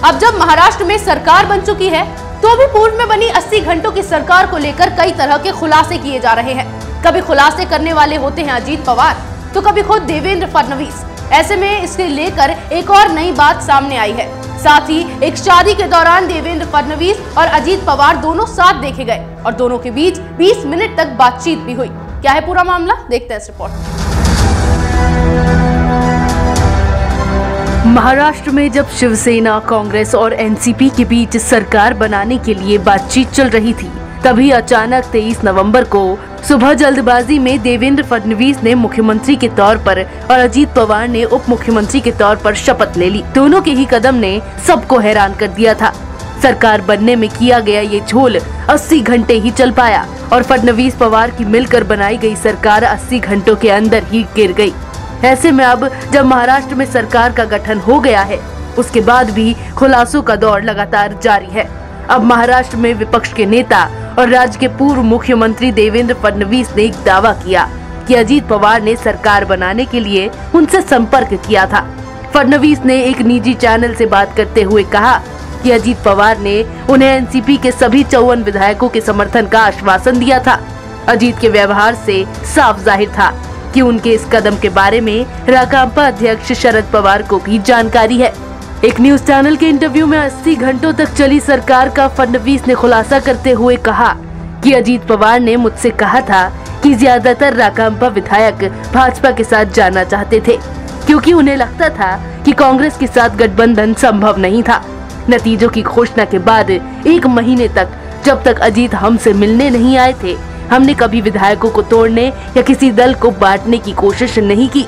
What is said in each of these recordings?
अब जब महाराष्ट्र में सरकार बन चुकी है तो भी पूर्व में बनी 80 घंटों की सरकार को लेकर कई तरह के खुलासे किए जा रहे हैं। कभी खुलासे करने वाले होते हैं अजीत पवार तो कभी खुद देवेंद्र फडणवीस। ऐसे में इसके लेकर एक और नई बात सामने आई है। साथ ही एक शादी के दौरान देवेंद्र फडणवीस और अजीत पवार दोनों साथ देखे गए और दोनों के बीच 20 मिनट तक बातचीत भी हुई। क्या है पूरा मामला, देखते हैं इस रिपोर्ट। महाराष्ट्र में जब शिवसेना, कांग्रेस और एनसीपी के बीच सरकार बनाने के लिए बातचीत चल रही थी, तभी अचानक 23 नवंबर को सुबह जल्दबाजी में देवेंद्र फडणवीस ने मुख्यमंत्री के तौर पर और अजीत पवार ने उप मुख्यमंत्री के तौर पर शपथ ले ली। दोनों के ही कदम ने सबको हैरान कर दिया था। सरकार बनने में किया गया ये झोल 80 घंटे ही चल पाया और फडणवीस पवार की मिलकर बनाई गई सरकार 80 घंटों के अंदर ही गिर गई। ऐसे में अब जब महाराष्ट्र में सरकार का गठन हो गया है, उसके बाद भी खुलासों का दौर लगातार जारी है। अब महाराष्ट्र में विपक्ष के नेता और राज्य के पूर्व मुख्यमंत्री देवेंद्र फडणवीस ने एक दावा किया कि अजीत पवार ने सरकार बनाने के लिए उनसे संपर्क किया था। फडणवीस ने एक निजी चैनल से बात करते हुए कहा कि अजीत पवार ने उन्हें एनसीपी के सभी 54 विधायकों के समर्थन का आश्वासन दिया था। अजीत के व्यवहार से साफ जाहिर था कि उनके इस कदम के बारे में राकांपा अध्यक्ष शरद पवार को भी जानकारी है। एक न्यूज चैनल के इंटरव्यू में 80 घंटों तक चली सरकार का फडणवीस ने खुलासा करते हुए कहा कि अजीत पवार ने मुझसे कहा था कि ज्यादातर राकांपा विधायक भाजपा के साथ जाना चाहते थे क्योंकि उन्हें लगता था कि कांग्रेस के साथ गठबंधन संभव नहीं था। नतीजों की घोषणा के बाद 1 महीने तक जब तक अजीत हमसे मिलने नहीं आए थे, हमने कभी विधायकों को तोड़ने या किसी दल को बांटने की कोशिश नहीं की।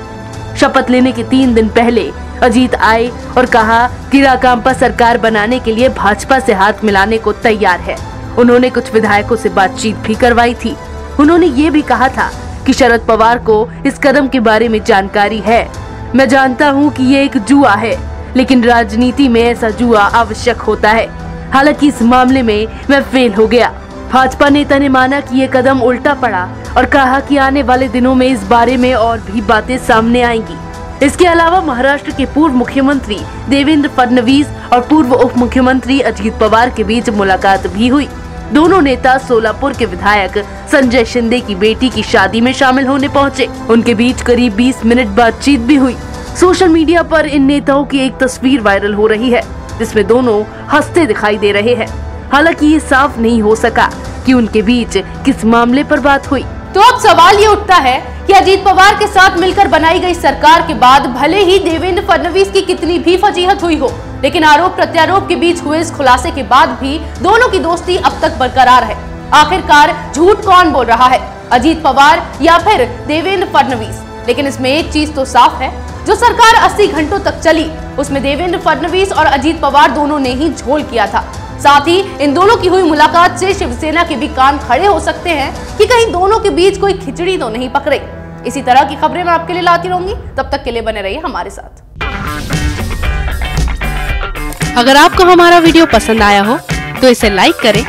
शपथ लेने के 3 दिन पहले अजीत आए और कहा कि राकांपा सरकार बनाने के लिए भाजपा से हाथ मिलाने को तैयार है। उन्होंने कुछ विधायकों से बातचीत भी करवाई थी। उन्होंने ये भी कहा था कि शरद पवार को इस कदम के बारे में जानकारी है। मैं जानता हूँ कि ये एक जुआ है, लेकिन राजनीति में ऐसा जुआ आवश्यक होता है। हालांकि इस मामले में मैं फेल हो गया। भाजपा नेता ने माना कि ये कदम उल्टा पड़ा और कहा कि आने वाले दिनों में इस बारे में और भी बातें सामने आएंगी। इसके अलावा महाराष्ट्र के पूर्व मुख्यमंत्री देवेंद्र फडणवीस और पूर्व उप मुख्यमंत्री अजीत पवार के बीच मुलाकात भी हुई। दोनों नेता सोलापुर के विधायक संजय शिंदे की बेटी की शादी में शामिल होने पहुंचे। उनके बीच करीब 20 मिनट बातचीत भी हुई। सोशल मीडिया पर इन नेताओं की एक तस्वीर वायरल हो रही है जिसमें दोनों हंसते दिखाई दे रहे हैं। हालांकि ये साफ नहीं हो सका कि उनके बीच किस मामले पर बात हुई। तो अब सवाल ये उठता है कि अजीत पवार के साथ मिलकर बनाई गई सरकार के बाद भले ही देवेंद्र फडणवीस की कितनी भी फजीहत हुई हो, लेकिन आरोप प्रत्यारोप के बीच हुए इस खुलासे के बाद भी दोनों की दोस्ती अब तक बरकरार है। आखिरकार झूठ कौन बोल रहा है, अजीत पवार या फिर देवेंद्र फडणवीस? लेकिन इसमें एक चीज तो साफ है, जो सरकार 80 घंटों तक चली उसमें देवेंद्र फडणवीस और अजीत पवार दोनों ने ही झोल किया था। साथ ही इन दोनों की हुई मुलाकात से शिवसेना के भी कान खड़े हो सकते हैं कि कहीं दोनों के बीच कोई खिचड़ी तो नहीं पक रही। इसी तरह की खबरें मैं आपके लिए लाती रहूंगी, तब तक के लिए बने रहिए हमारे साथ। अगर आपको हमारा वीडियो पसंद आया हो तो इसे लाइक करें,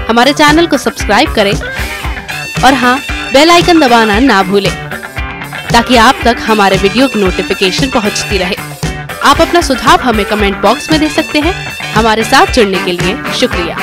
हमारे चैनल को सब्सक्राइब करें और हाँ, बेल आइकन दबाना ना भूलें ताकि आप तक हमारे वीडियो की नोटिफिकेशन पहुंचती रहे। आप अपना सुझाव हमें कमेंट बॉक्स में दे सकते हैं। हमारे साथ जुड़ने के लिए शुक्रिया।